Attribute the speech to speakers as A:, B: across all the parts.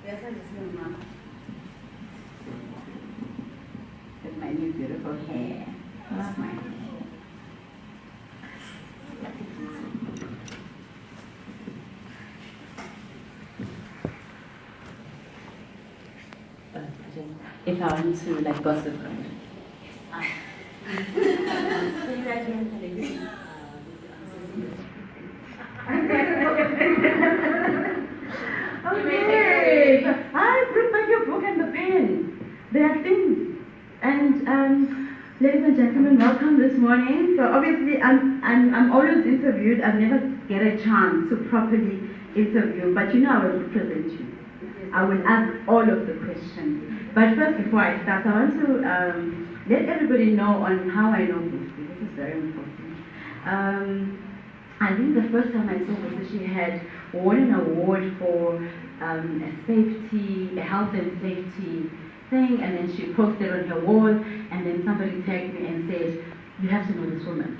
A: With my new beautiful hair. I love my hair. If I want to like gossip. Okay. I bring back your book and the pen. There are things. And ladies and gentlemen, welcome this morning. So obviously I'm always interviewed. I never get a chance to properly interview, but you know I will represent you. I will ask all of the questions. But first, before I start, I want to let everybody know on how I know Busi. This is very important. I think the first time I saw Busi, she had won an award for a health and safety thing, and then she posted on her wall, and then somebody tagged me and said, "You have to know this woman."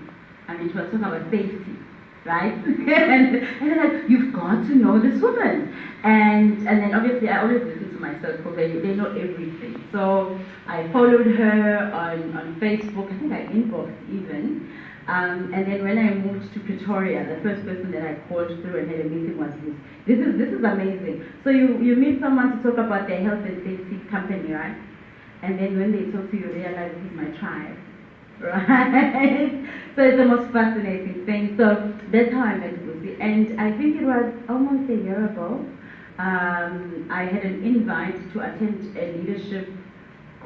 A: I mean, she was talking about safety, right? and they're like, "You've got to know this woman." And then obviously I always listen to my circle, they know everything. So I followed her on Facebook, I think I inboxed even. And then when I moved to Pretoria, the first person that I called through and had a meeting was this. This is amazing. So you meet someone to talk about their health and safety company, right? And then when they talk to you, realize this is my tribe, right? So it's the most fascinating thing. So that's how I met Busi. And I think it was almost a year ago. I had an invite to attend a leadership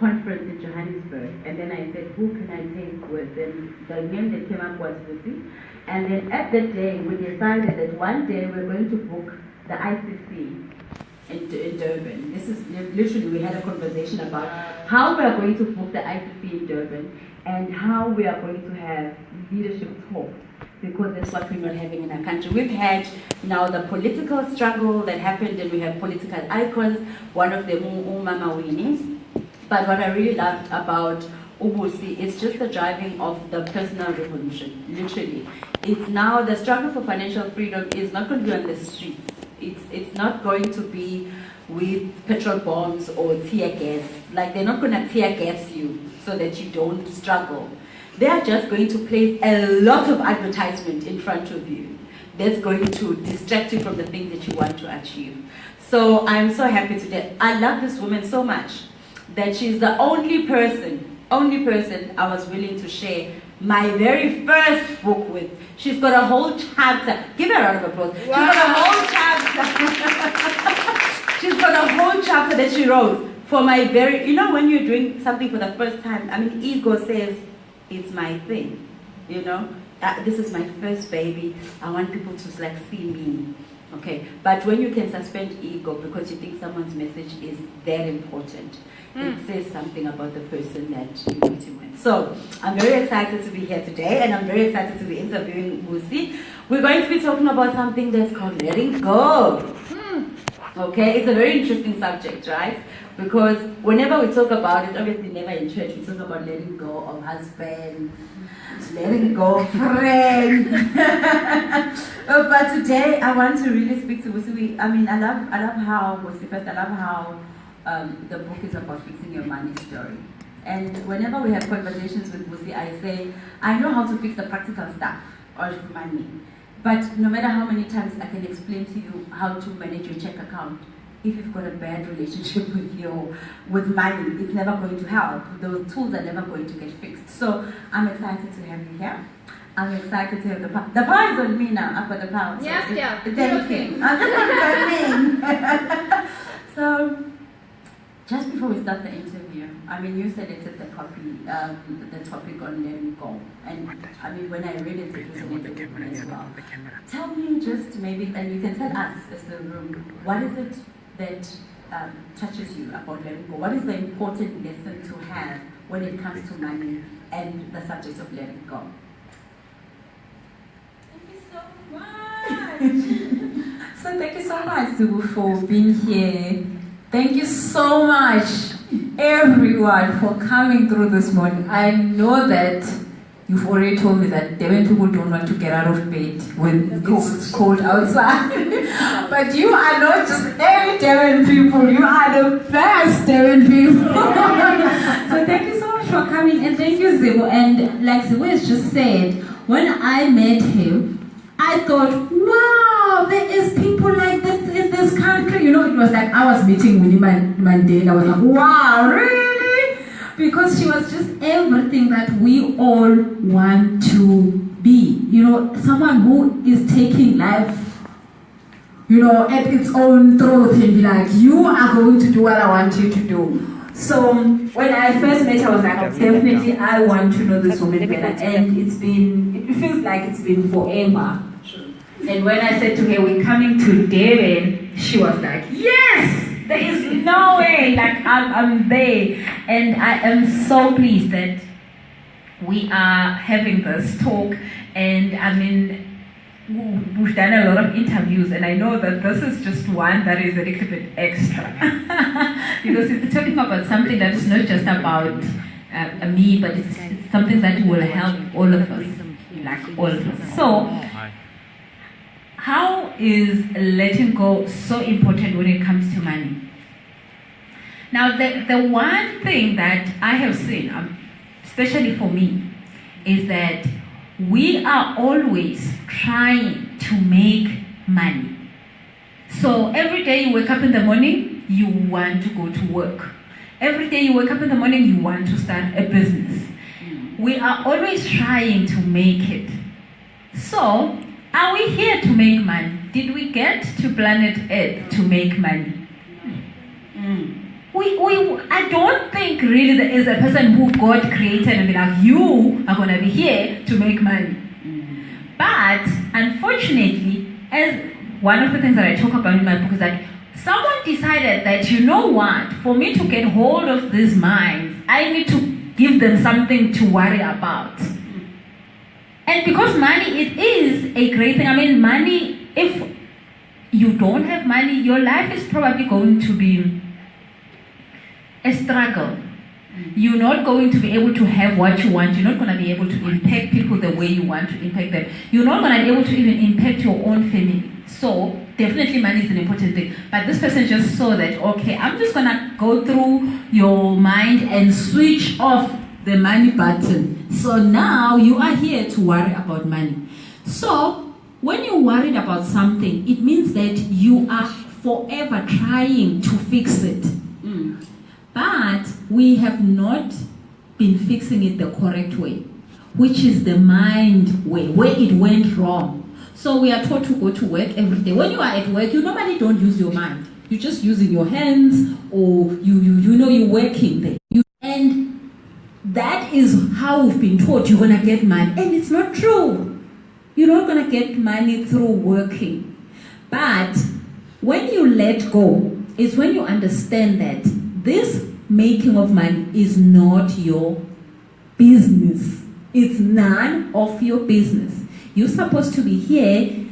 A: conference in Johannesburg, and then I said, who can I take with? And the name that came up was Busi. And then at that day, we decided that one day we're going to book the ICC in Durban. This is literally, we had a conversation about how we are going to book the ICC in Durban and how we are going to have leadership talks, because that's what we're not having in our country. We've had now the political struggle that happened, and we have political icons, one of them Mama Winnie. But what I really loved about Ubusi is just the driving of the personal revolution, literally. It's now, the struggle for financial freedom is not going to be on the streets. It's not going to be with petrol bombs or tear gas. Like, they're not going to tear gas you so that you don't struggle. They are just going to place a lot of advertisement in front of you that's going to distract you from the things that you want to achieve. So I'm so happy today. I love this woman so much that she's the only person I was willing to share my very first book with. She's got a whole chapter. Give her a round of applause. Wow. She's got a whole chapter that she wrote for my very, you know, when you're doing something for the first time, I mean, ego says, it's my thing, you know. This is my first baby. I want people to like see me, okay. But when you can suspend ego because you think someone's message is that important, it says something about the person that you're meeting with. So I'm very excited to be here today, and I'm very excited to be interviewing Busi. We're going to be talking about something that's called letting go. Okay, it's a very interesting subject, right? Because whenever we talk about it, obviously never in church, we talk about letting go of husbands, letting go of friends. But today I want to really speak to Busi. I mean, I love how Busi, first I love how the book is about fixing your money story. And whenever we have conversations with Busi, I say, I know how to fix the practical stuff of money. But no matter how many times I can explain to you how to manage your check account, if you've got a bad relationship with money, it's never going to help. Those tools are never going to get fixed. So I'm excited to have you here. I'm excited to have the power. The power is on me now. I've got the power.
B: Yes,
A: so
B: yeah.
A: Thank you. I'm just what So just before we start the interview, I mean, you selected the topic on letting go. And I mean, when I read it, it resonated with me as well. Tell me just maybe, and you can tell us as the room, what is it that touches you about letting go? What is the important lesson to have when it comes to money and the subject of letting go?
B: Thank you so much. So thank you so much, Zubu, for being here. Thank you so much, everyone, for coming through this morning. I know that you've already told me that Durban people don't want to get out of bed when it's cold outside. But you are not just any Devon people. You are the best Devon people. So thank you so much for coming, and thank you, Zibo. And like Zibo has just said, when I met him, I thought, wow, there is people like this in this country. You know, it was like I was meeting Winnie Mandela. I was like, wow, really? Because she was just everything that we all want to be. You know, someone who is taking life, you know, at its own throat and be like, you are going to do what I want you to do. So when I first met her, I was like, definitely I want to know this woman better. And it feels like it's been forever. And when I said to her, we're coming to Devon, she was like, yes, there is no way, like I'm there. And I am so pleased that we are having this talk. And I mean, we've done a lot of interviews, and I know that this is just one that is a little bit extra. Because it's talking about something that is not just about me, but it's something that will help all of us, like all of us. So, how is letting go so important when it comes to money? Now, the one thing that I have seen, especially for me, is that we are always trying to make money. So every day you wake up in the morning, you want to go to work. Every day you wake up in the morning, you want to start a business. We are always trying to make it. So, are we here to make money? Did we get to planet Earth to make money? I don't think really there is a person who God created and be like, you are going to be here to make money. But unfortunately, as one of the things that I talk about in my book is that someone decided that, you know what, for me to get hold of these minds, I need to give them something to worry about. And because money, it is a great thing. I mean, money, if you don't have money, your life is probably going to be a struggle. You're not going to be able to have what you want. You're not going to be able to impact people the way you want to impact them. You're not going to be able to even impact your own family. So definitely money is an important thing. But this person just saw that, okay, I'm just going to go through your mind and switch off the money button. So now you are here to worry about money. So when you're worried about something, it means that you are forever trying to fix it. But we have not been fixing it the correct way, which is the mind way, where it went wrong. So we are taught to go to work every day. When you are at work, you normally don't use your mind. You're just using your hands, or you're working there. And that is how we've been taught you're going to get money. And it's not true. You're not going to get money through working. But when you let go, it's when you understand that this making of money is not your business. It's none of your business. You're supposed to be here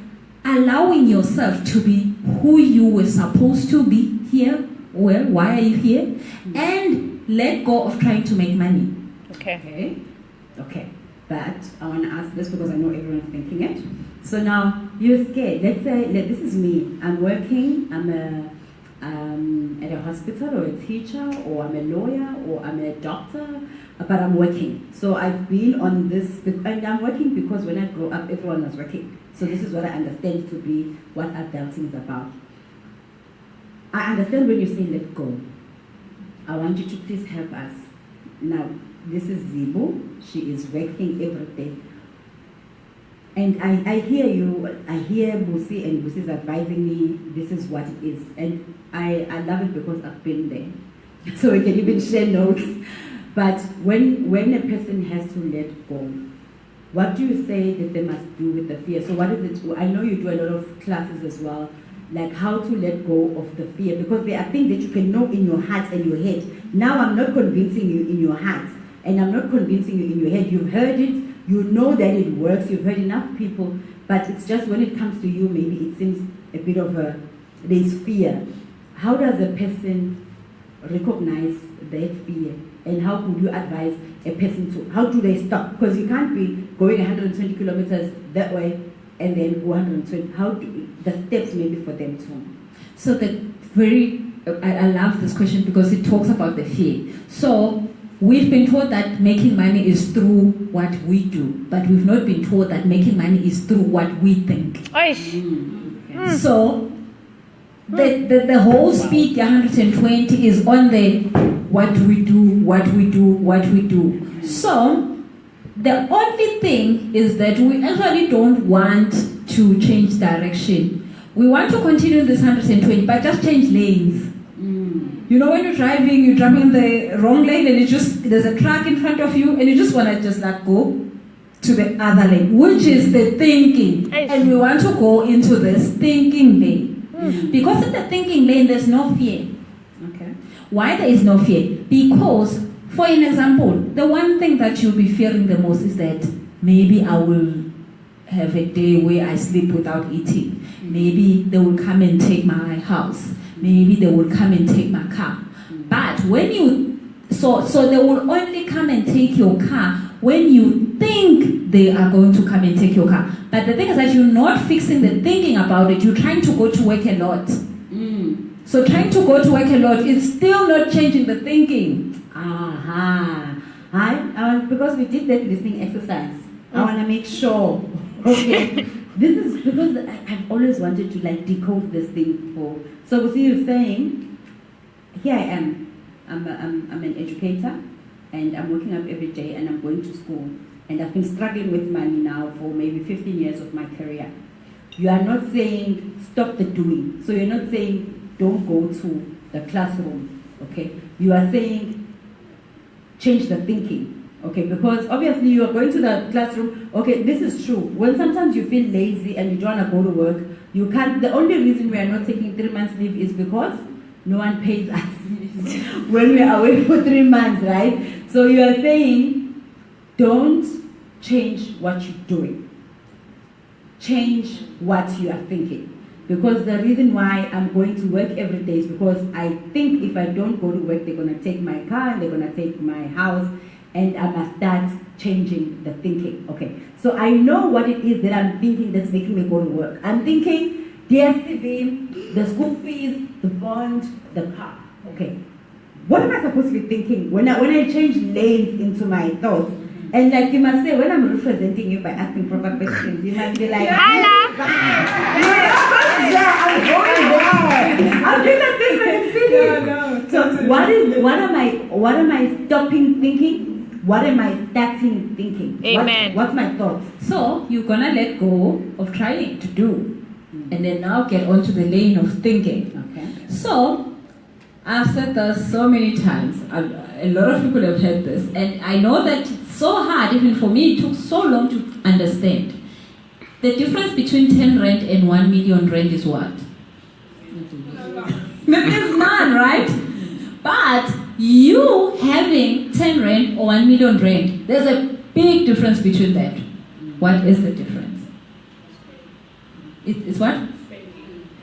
B: allowing yourself to be who you were supposed to be here. Well, why are you here? And let go of trying to make money.
C: Okay.
A: But I want to ask this because I know everyone's thinking it. So now you're scared. Let's say this is me. I'm working. I'm at a hospital or a teacher, or I'm a lawyer, or I'm a doctor, but I'm working. So I've been on this, and I'm working because when I grew up, everyone was working. So this is what I understand to be what adulting is about. I understand when you say let go. I want you to please help us. Now, this is Zibo. She is working every day. And I hear you, I hear Busi, and Busi is advising me, this is what it is. And I love it because I've been there. So we can even share notes. But when a person has to let go, what do you say that they must do with the fear? So what is it? I know you do a lot of classes as well, like how to let go of the fear, because there are things that you can know in your heart and your head. Now I'm not convincing you in your heart, and I'm not convincing you in your head. You've heard it, you know that it works, you've heard enough people, but it's just when it comes to you, maybe it seems a bit of there's fear. How does a person recognize that fear? And how would you advise a person to, how do they stop? Because you can't be going 120 kilometers that way and then go 120. How do the steps maybe for them to?
B: So the I love this question because it talks about the fear. So we've been taught that making money is through what we do, but we've not been taught that making money is through what we think. So the whole speed 120 is on the what we do. So the only thing is that we actually don't want to change direction. We want to continue this 120, but just change lanes. You know, when you're driving in the wrong lane and there's a truck in front of you and you just want to just like go to the other lane, which is the thinking. And we want to go into this thinking lane. Because in the thinking lane, there's no fear. Okay. Why there is no fear? Because, for an example, the one thing that you'll be fearing the most is that maybe I will have a day where I sleep without eating. Maybe they will come and take my house. Maybe they will come and take my car. But when so they will only come and take your car when you think they are going to come and take your car. But the thing is that you're not fixing the thinking about it. You're trying to go to work a lot. So trying to go to work a lot is still not changing the thinking.
A: Because we did that listening exercise, I want to make sure. Okay, this is because I've always wanted to like decode this thing for. So see, you're saying, here I am. I'm an educator, and I'm waking up every day, and I'm going to school, and I've been struggling with money now for maybe 15 years of my career. You are not saying stop the doing. So you're not saying don't go to the classroom. Okay, you are saying change the thinking. Okay, because obviously you are going to the classroom. Okay, this is true. When sometimes you feel lazy and you don't want to go to work, you can't. The only reason we are not taking 3 months leave is because no one pays us when we are away for 3 months, right? So you are saying, don't change what you're doing. Change what you are thinking. Because the reason why I'm going to work every day is because I think if I don't go to work, they're going to take my car and they're going to take my house. And I must start changing the thinking. Okay, so I know what it is that I'm thinking that's making me go to work. I'm thinking DSTV, the school fees, the bond, the car. Okay, what am I supposed to be thinking when I change lanes into my thoughts? And like you must say, when I'm representing you by asking proper questions, you must be like, I'm going there. I'm doing a different thing. So what am I stopping thinking? What am I starting thinking?
C: Amen.
A: What's my thoughts?
B: So you're gonna let go of trying to do, and then now get onto the lane of thinking.
A: Okay.
B: So I've said this so many times. A lot of people have heard this, and I know that it's so hard. Even for me, it took so long to understand. The difference between 10 rand and 1 million rand is what? There's none, right? But you having 10 rand or 1 million rand, there's a big difference between that. What is the difference? It's what?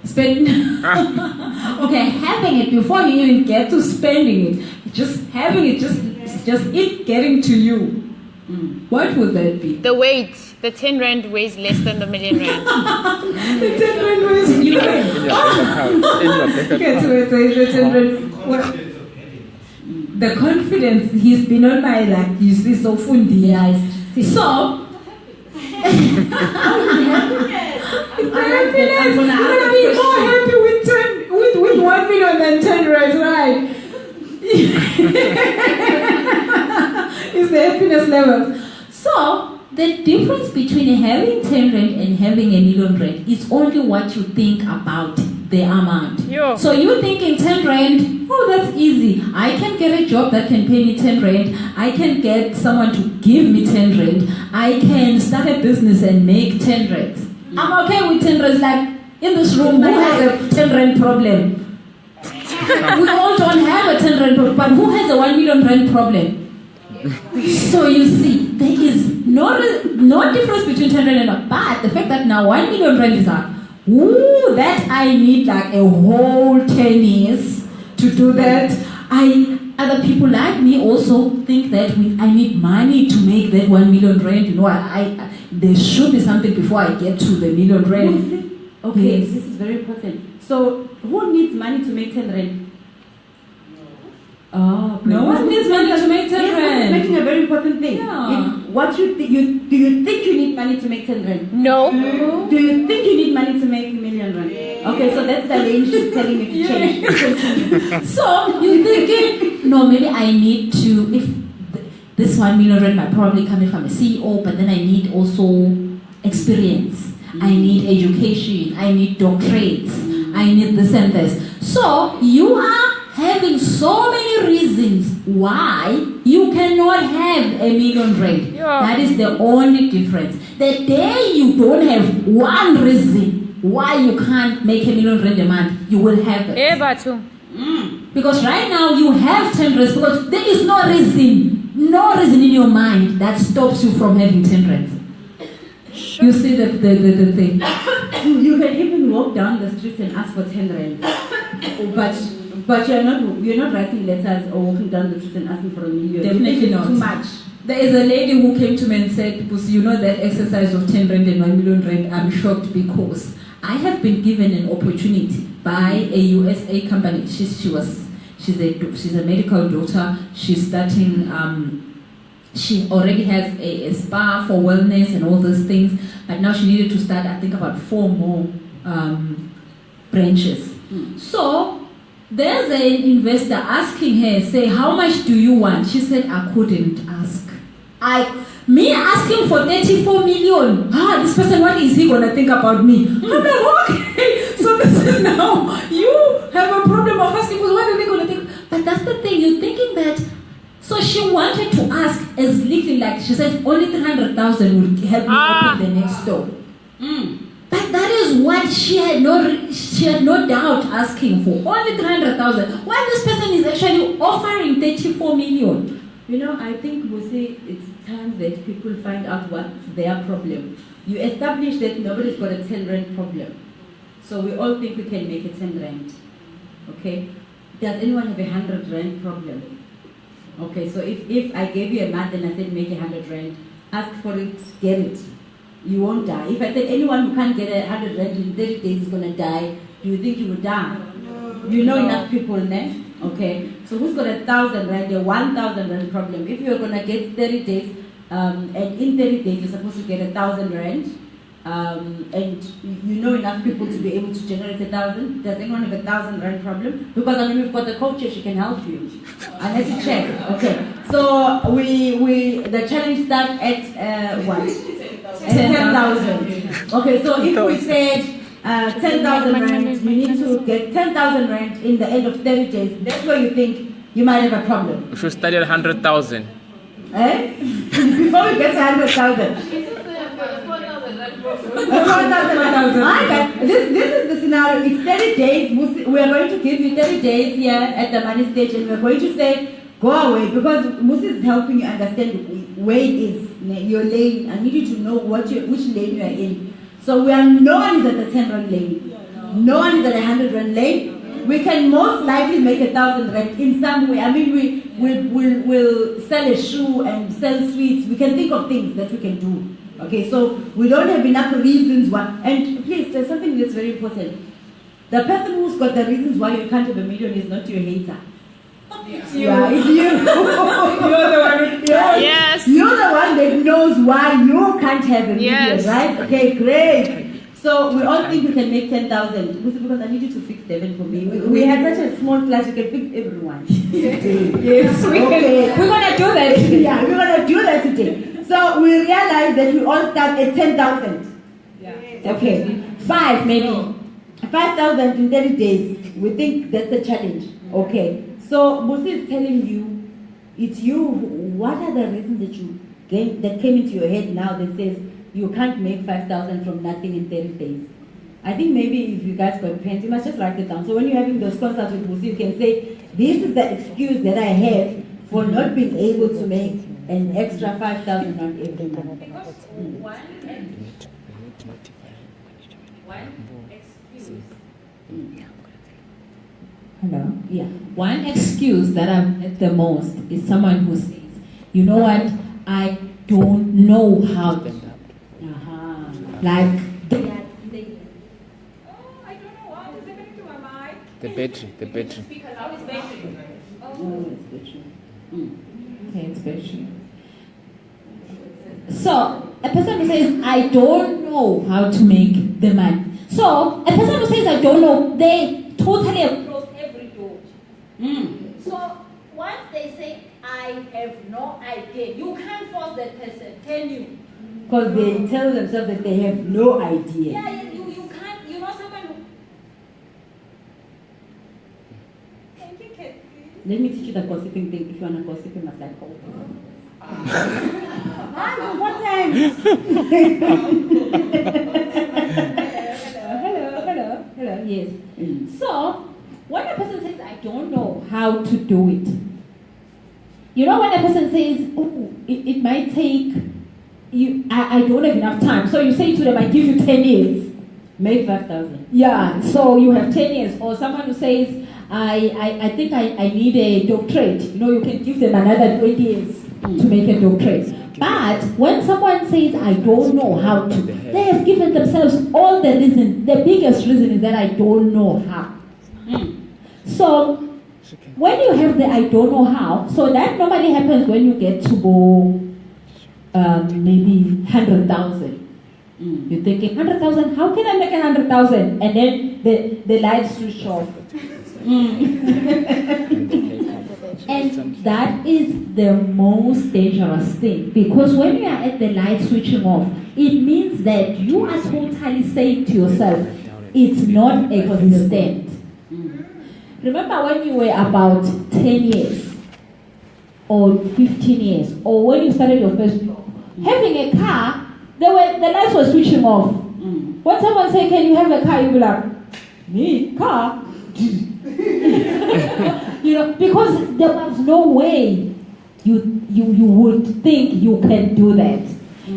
B: Spending. Okay, having it before you even get to spending it, just having it, just it getting to you. What would that be?
C: The weight. The 10 rand weighs less than the million rand.
B: The 10 rand weighs you. Okay, so the 10 rand. What? The confidence, he's been on my like, you see, so fundialized. So, it's the happiness. You're gonna be more happy with 1 million than 10 rand, right? It's the happiness levels. So, the difference between having 10 rand and having a million rand is only what you think about the amount.
C: Yo.
B: So you're thinking 10 rand, oh, that's easy. I can get a job that can pay me 10 rand. I can get someone to give me 10 rand. I can start a business and make 10 rand. I'm okay with 10 rand. Like in this room, who has a 10 rand problem? We all don't have a 10 rand problem, but who has a 1 million rand problem? So you see, there is no difference between 10 rand and 1. But the fact that now 1 million rand is up, ooh, that I need like a whole 10 years to do that. Other people like me also think that I need money to make that 1 million rand. You know, there should be something before I get to the million rand.
A: Okay,
B: Yes.
A: this is very important. So Who needs money to make 10 rand?
B: No one needs money to make 10
A: Yes,
B: rand.
A: it's making a very important thing.
B: Yeah.
A: It's what do you think you need money to make 10 rand?
C: No.
A: Do you think you need money to make a million rand? Okay, so that's the lane she's telling me to change. Continue.
B: So you're thinking, no, maybe I need to, if this 1 million rand might probably come if I'm a CEO, but then I need also experience. I need education. I need doctorates. I need this and this. So you are having so many reasons why you cannot have a million rand.
C: Yeah.
B: That is the only difference. The day you don't have one reason why you can't make a million rand a month, you will have it.
C: Eh, Batu.
B: Because right now you have 10 rands because there is no reason in your mind that stops you from having 10 rands. You see the thing.
A: You can even walk down the street and ask for 10 rand. But you're not writing letters or walking down the street and asking for a million.
B: Definitely
A: You think it's
B: not.
A: too much.
B: There is a lady who came to me and said, "Pussy, you know that exercise of 10 rand and 1 million rand, I'm shocked because I have been given an opportunity by a USA company. She's a medical doctor. She's starting, she already has a spa for wellness and all those things, but now she needed to start, I think, about 4 more branches. So there's an investor asking her, say, how much do you want? She said, I couldn't ask. Me asking for 34 million. This person, what is he going to think about me? I'm like, okay. So this is now, you have a problem of asking, because what are they going to think? But that's the thing, you're thinking that. So she wanted to ask as little, like she said, only 300,000 would help me open the next door. But that is what she had no doubt asking for. Only 300,000. While this person is actually offering 34 million.
A: You know, I think we say it's time that people find out what's their problem. You establish that nobody's got a 10 rand problem. So we all think we can make a 10 rand. Okay? Does anyone have a 100 rand problem? Okay, so if I gave you a month and I said make 100 rand, ask for it, get it. You won't die. If I said anyone who can't get 100 rand in 30 days is going to die, do you think you would die? You know enough people, ne? Okay, so who's got 1,000 rand, a 1,000 rand problem? If you're going to get 30 days, and in 30 days you're supposed to get 1,000 rand, and you know enough people to be able to generate 1,000, does anyone have 1,000 rand problem? Because I mean, we've got the coach here, she can help you. Unless you check. Okay, so the challenge starts at what? 10,000. Okay, so if we said 10,000 rand, you need to get 10,000 rand in the end of 30 days. That's where you think you might have a problem.
D: We should study at 100,000.
A: Eh? Before we get to 100,000. 4,000. This is the scenario. It's 30 days. We are going to give you 30 days here at the money stage, and we're going to say, go away, because Musi is helping you understand where it is your lane. I need you to know which lane you are in. So no one is at the 10 rand lane. No one is at the 100 rand lane. We can most likely make 1,000 rand in some way. I mean, we'll sell a shoe and sell sweets. We can think of things that we can do. Okay, so we don't have enough reasons why. And please, there's something that's very important. The person who's got the reasons why you can't have a million is not your hater.
B: It's you.
A: Yeah, it's you.
B: You're the one.
C: Yes.
A: You're the one that knows why you can't have a million,
C: Yes.
A: right? Okay, great. So we all think we can make 10,000. Because I need you to fix Devin for me. We had such a small class, you can fix everyone.
B: Yes,
A: Okay.
B: we're going to do that.
A: Yeah, we're going to do that today. So we realize that we all start at 10,000.
B: Yeah.
A: Okay. 5 maybe. 5,000 in 30 days. We think that's a challenge. Okay. So Musi is telling you, it's you. What are the reasons that came into your head now that says you can't make 5,000 from nothing in 30 days? I think maybe if you guys got pens, you must just write it down. So when you're having those consults with Musi, you can say, this is the excuse that I have for not being able to make an extra 5,000 rand every month.
B: Because one excuse. Hello?
A: Yeah.
B: One excuse that I've met the most is someone who says, you know what, I don't know how to. Like,
E: I don't know what is happening to my mic.
C: The battery.
B: Okay, it's battery. So, a person who says, I don't know how to make the money. So, a person who says, I don't know, they totally have closed every door. So, once they say, I have no idea, you can't force that person, can you?
D: Because they tell themselves that they have no idea.
B: Yeah, you can't, you know someone who... Thank you, Kathy.
D: Let me teach you the gossiping thing. If you want to gossip, you must like, oh. What time?
B: Hello, yes. So, when a person says, I don't know how to do it, you know when a person says, oh, it might take you, I don't have enough time. So you say to them, I give you 10 years.
D: Make 5,000.
B: Yeah, so you have 10 years. Or someone who says, I think I need a doctorate. You know, you can give them another 20 years to make a doctorate. But when someone says, I don't know how to, they have given themselves all the reason. The biggest reason is that I don't know how. So, when you have the I don't know how, so that normally happens when you get to go maybe 100,000. You're thinking, 100,000, how can I make 100,000? And then the lights switch off. And that is the most dangerous thing, because when you are at the light switching off, it means that you are totally saying to yourself, it's not existent. Remember when you were about 10 years or 15 years, or when you started your first job, having a car, the lights were switching off. When someone say, can you have a car? You'll be like, me? Car? You know, because there was no way you would think you can do that.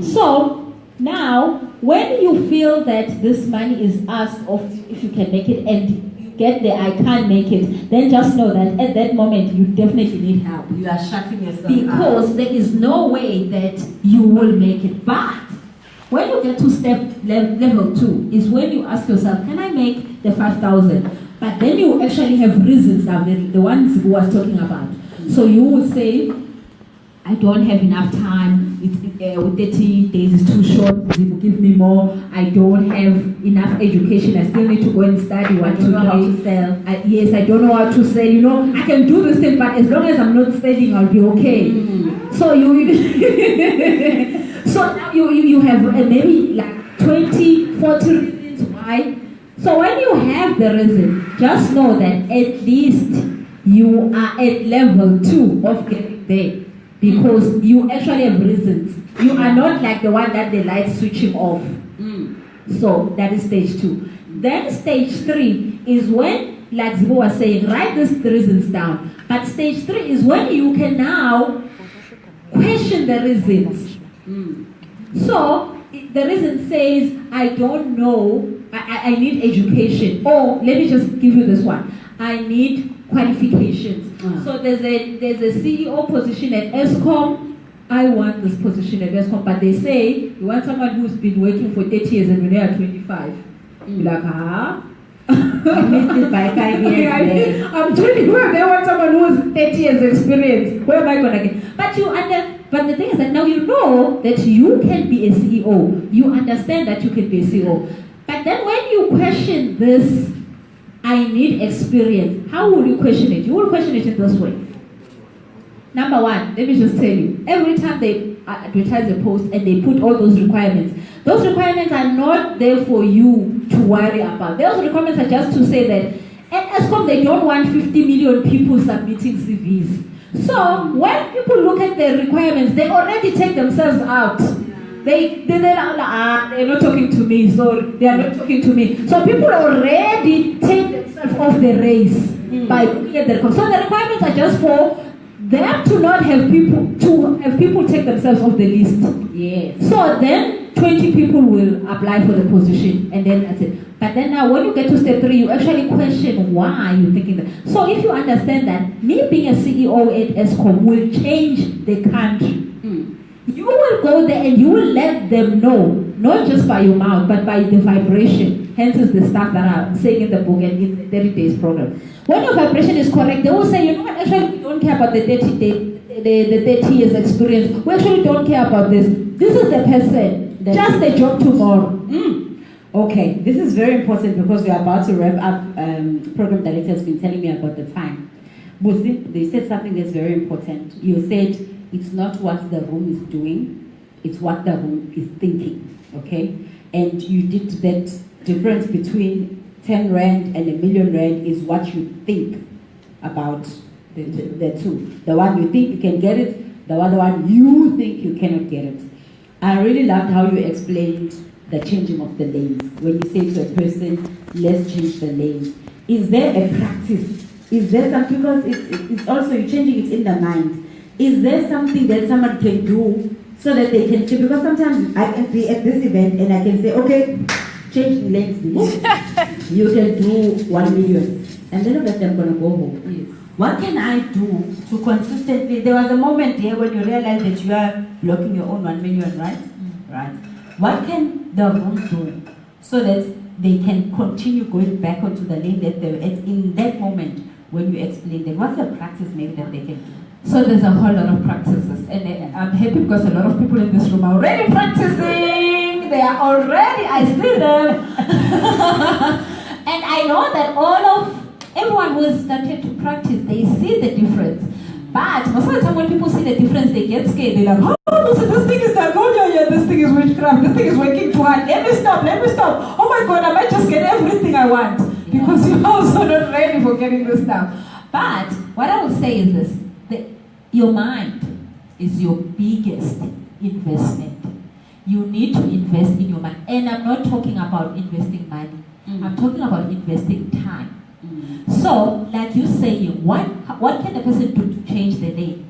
B: So now, when you feel that this money is asked of if you can make it, and you get the I can't make it, then just know that at that moment you definitely need help.
D: You are shutting yourself
B: Because there is no way that you will make it. But when you get to level 2 is when you ask yourself, can I make the 5,000? But then you actually have reasons now, the ones who was talking about. So you would say, I don't have enough time, 30 days is too short, it will give me more, I don't have enough education, I still need to go and study,
D: I don't know how to sell.
B: Yes, I don't know how to sell, you know, I can do this thing, but as long as I'm not selling, I'll be okay. So so now you have maybe like 20, 40 reasons why. So when you have the reason, just know that at least you are at level 2 of getting there, because you actually have reasons. You are not like the one that the light switching off. So that is stage 2. Then stage 3 is when, like Zibo was saying, write these reasons down. But stage 3 is when you can now question the reasons. So the reason says, I don't know, I need education. Or let me just give you this one. I need qualifications. So there's a CEO position at ESCOM. I want this position at ESCOM, but they say you want someone who's been working for 30 years and when they are 25. You're like,
D: I missed it by 5 years.
B: I'm 25. They want someone who's 30 years experience. Where am I gonna get? But the thing is that now you know that you can be a CEO. You understand that you can be a CEO. But then when you question this, I need experience, how will you question it? You will question it in this way. Number 1, let me just tell you, every time they advertise a post and they put all those requirements are not there for you to worry about. Those requirements are just to say that at ESCOM they don't want 50 million people submitting CVs. So when people look at the requirements, they already take themselves out. They're not talking to me, so they are not talking to me. So people already take themselves off the race by looking at the requirements. So the requirements are just for them to not have people take themselves off the list.
D: Yes.
B: So then 20 people will apply for the position, and then that's it. But then now when you get to step 3, you actually question why you're thinking that. So if you understand that me being a CEO at ESCOM will change the country, you will go there and you will let them know, not just by your mouth, but by the vibration.
D: Hence is the stuff that I'm saying in the book and in the 30 days program. When your vibration is correct, they will say, you know what, actually we don't care about the 30 years experience. We actually don't care about this. This is the person. Just the job tomorrow.
A: Okay, this is very important because we are about to wrap up. Program director has been telling me about the time. Busi, they said something that's very important. You said it's not what the room is doing, it's what the room is thinking, okay? And you did that difference between 10 rand and R1,000,000 is what you think about the two. The one you think you can get it, the other one you think you cannot get it. I really loved how you explained the changing of the lanes. When you say to a person, let's change the lanes. Is there a practice? Is there something, because it's also you're changing it in the mind. Is there something that someone can do so that they can see? Because sometimes I can be at this event and I can say, okay, change the lanes, please. You can do 1 million. And then obviously I'm going to go home.
B: Yes.
A: What can I do to consistently, there was a moment here when you realized that you are blocking your own 1 million, right? Right. What can the room do so that they can continue going back onto the lane that they were at in that moment when you explained that? What's the practice maybe that they can do?
B: So there's a whole lot of practices, and I'm happy because a lot of people in this room are already practicing. They are already, I see them. And I know that everyone who has started to practice, they see the difference. But most of the time when people see the difference, they get scared. They're like, oh, listen, this thing is Dagonia, yeah, this thing is witchcraft, this thing is working too hard. Let me stop. Oh my God, I might just get everything I want. Because you're also not ready for getting this stuff. But what I will say is this. Your mind is your biggest investment. You need to invest in your mind. And I'm not talking about investing money. I'm talking about investing time. So, like you say, what can a person do to change the day?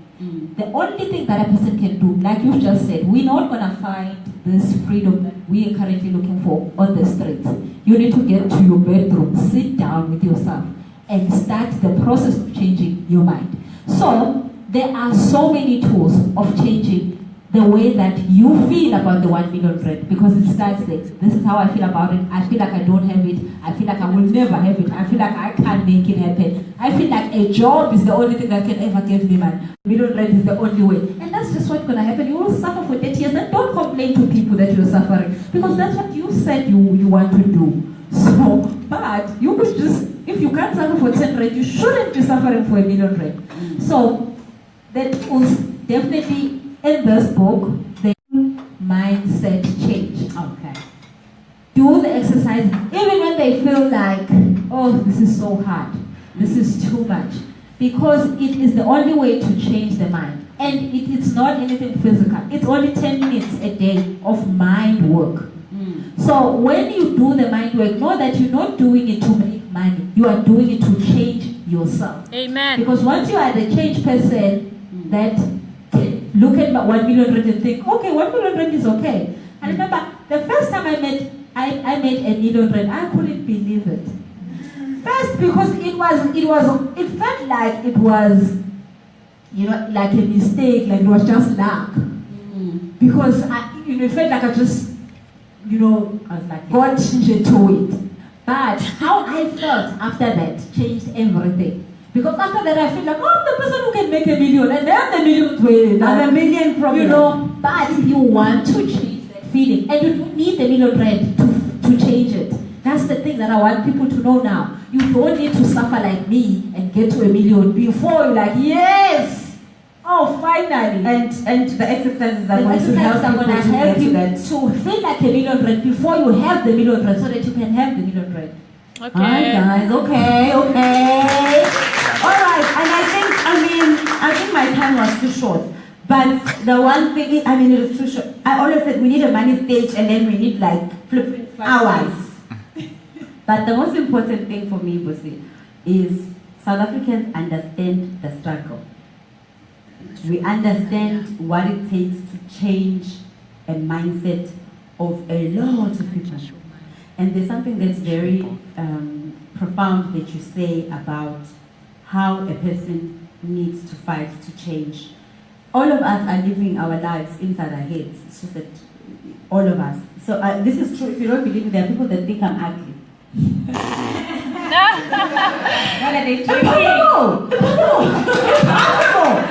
B: The only thing that a person can do, like you just said, we're not going to find this freedom that we are currently looking for on the streets. You need to get to your bedroom, sit down with yourself, and start the process of changing your mind. So, there are so many tools of changing the way that you feel about the 1 million rand, because it starts there. This is how I feel about it. I feel like I don't have it. I feel like I will never have it. I feel like I can't make it happen. I feel like a job is the only thing that can ever give me money. 1 million rand is the only way. And that's just what's going to happen. You will suffer for 30 years, and don't complain to people that you're suffering, because that's what you said you want to do. So, but you could just, if you can't suffer for 10 rand, you shouldn't be suffering for 1 million rand. So, that was definitely in this book, the mindset change.
A: Okay.
B: Do the exercise even when they feel like, oh, this is so hard, this is too much. Because it is the only way to change the mind. And it is not anything physical. It's only 10 minutes a day of mind work. So when you do the mind work, know that you're not doing it to make money. You are doing it to change yourself.
C: Amen.
B: Because once you are the changed person that can look at 1 million rand and think, okay, 1 million rand is okay. I remember the first time I made 1 million rand, I couldn't believe it. First, because it felt like it was, like a mistake, like it was just luck. Because it felt like I just, I was like, got into it. But how I felt after that changed everything. Because after that I feel like, oh, I'm the person who can make 1 million, and then the millionth way.
A: And 1 million problem.
B: But if you want to change that feeling, and you don't need the 1 million rand to change it. That's the thing that I want people to know now. You don't need to suffer like me and get to 1 million before you're like, yes! Oh, finally. And the exercises are going to help you to feel like 1 million rand before you have the 1 million rand, so that you can have the 1 million rand.
C: Okay.
A: Alright guys, okay. Alright, and I think my time was too short. But the one thing, it was too short. I always said we need a money stage and then we need like flipping hours. But the most important thing for me, Busi, is South Africans understand the struggle. We understand what it takes to change a mindset of a lot of people. And there's something that's very profound that you say about how a person needs to fight to change. All of us are living our lives inside our heads. It's just that all of us. So this is true. If you don't believe me, there are people that think I'm ugly.
D: What are they
E: Impossible! Impossible!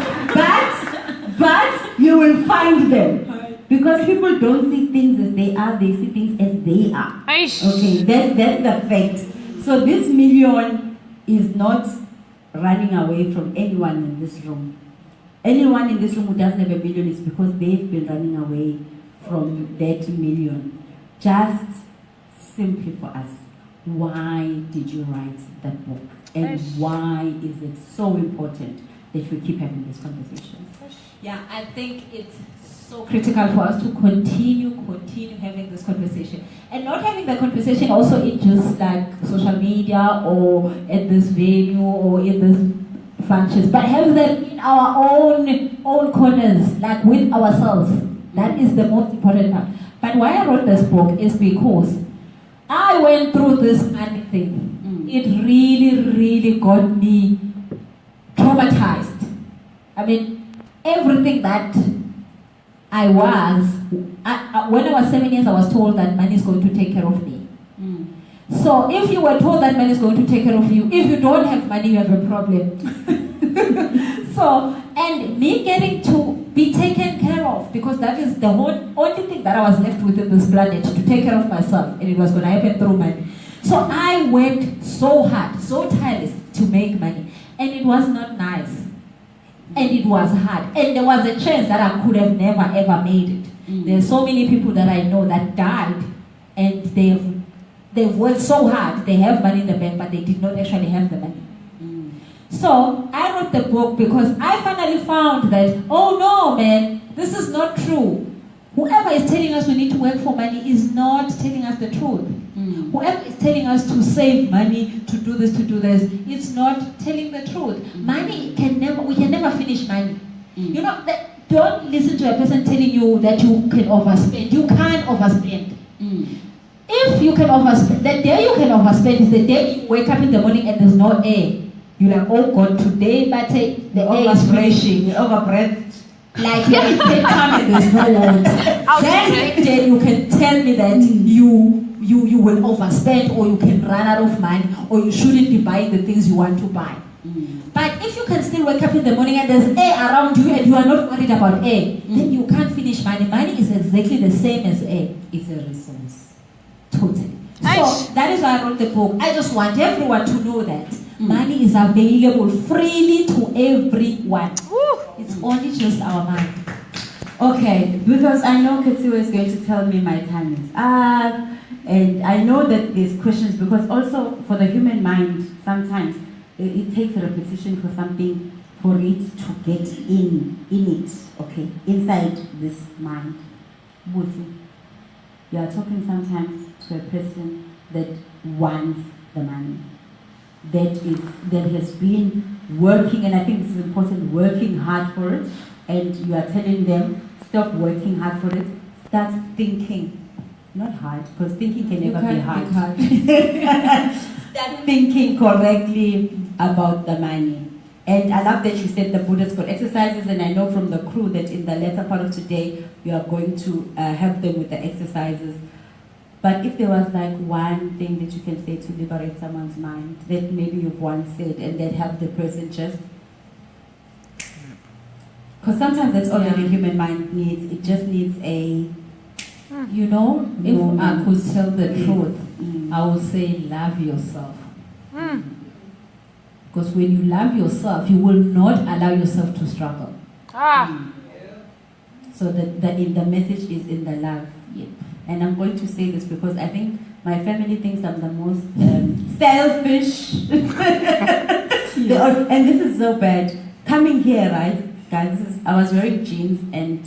E: But you will find them. Because people don't see things as they are, they see things as they are.
C: Aish.
E: Okay, that's the fact. So this million is not running away from anyone in this room. Anyone in this room who doesn't have a million is because they've been running away from that million. Just simply for us, why did you write that book? And why is it so important that we keep having these conversations?
D: Yeah, I think it's so critical for us to continue having this conversation. And not having the conversation also in just like social media or at this venue or in this functions, but have them in our own corners, like with ourselves. That is the most important part. But why I wrote this book is because I went through this money thing. It really got me traumatized. I mean, everything that I was, when I was 7 years, I was told that money is going to take care of me. So if you were told that money is going to take care of you, if you don't have money, you have a problem. So, and me getting to be taken care of, because that is the only thing that I was left with in this planet, to take care of myself, and it was going to happen through money. So I worked so hard, so tireless to make money, and it was not nice. And it was hard. And there was a chance that I could have never ever made it. There's so many people that I know that died, and they've worked so hard. They have money in the bank, but they did not actually have the money. So I wrote the book because I finally found that, oh no, man, this is not true. Whoever is telling us we need to work for money is not telling us the truth. Whoever is telling us to save money, to do this, it's not telling the truth. Money we can never finish money. You know, don't listen to a person telling you that you can overspend. You can't overspend. If you can overspend, the day you can overspend is the day you wake up in the morning and there's no air. You're like, oh God, today, but the air is freshing. You're overbreathed. Like you're in Cape Town and there's no water. Then you can tell me that you will overspend, or you can run out of money, or you shouldn't be buying the things you want to buy. But if you can still wake up in the morning and there's air around you and you are not worried about air, then you can't finish money. Money is exactly the same as air. It's a resource. Totally. So that is why I wrote the book. I just want everyone to know that money is available freely to everyone. It's only just our mind.
E: Okay, because I know Ketsiwe is going to tell me my time is up. And I know that there's questions, because also for the human mind, sometimes it takes a repetition for something, for it to get in it, okay, inside this mind. Busi, you are talking sometimes to a person that wants the money, that has been working, and I think this is important, working hard for it, and you are telling them, stop working hard for it, start thinking. Not hard, because thinking can never be hard. Start thinking correctly about the money. And I love that you said the Buddha's got exercises, and I know from the crew that in the later part of today, we are going to help them with the exercises. But if there was like one thing that you can say to liberate someone's mind, that maybe you've once said, and that helped the person just... Because sometimes that's all that the human mind needs. It just needs a...
D: You know, if I could tell the truth, I would say love yourself. Because when you love yourself, you will not allow yourself to struggle.
E: So the message is in the love. Yep. And I'm going to say this because I think my family thinks I'm the most selfish. And this is so bad. Coming here, right? Guys, I was wearing jeans and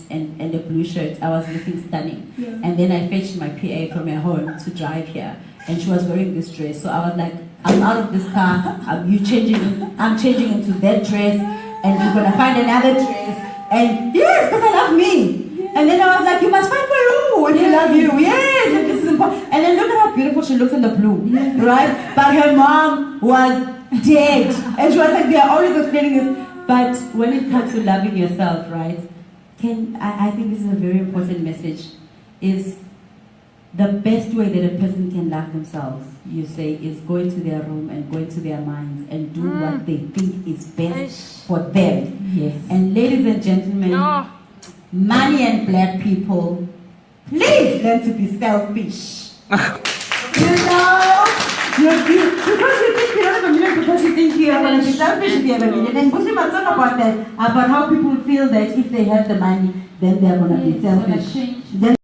E: a blue shirt. I was looking stunning. And then I fetched my PA from her home to drive here. And she was wearing this dress. So I was like, I'm out of this car. I'm changing into that dress. And you're going to find another dress. And yes, because I love me. And then I was like, you must find Peru if you love you. Yes, and this is important. And then look at how beautiful she looks in the blue. Right? But her mom was dead. And she was like, they are always explaining this. But when it comes to loving yourself, right, I think this is a very important message, is the best way that a person can love themselves you say, is go into their room and go into their minds and do what they think is best for them.
D: Yes.
E: And ladies and gentlemen,
C: No.
E: money and black people, please learn to be selfish. You know, because you think you don't have a million, because you think you are going to be selfish if you have a million. And Muslim are talk about that, about how people feel that if they have the money, then they are going to be
D: It's gonna
E: selfish.
D: change.
E: Then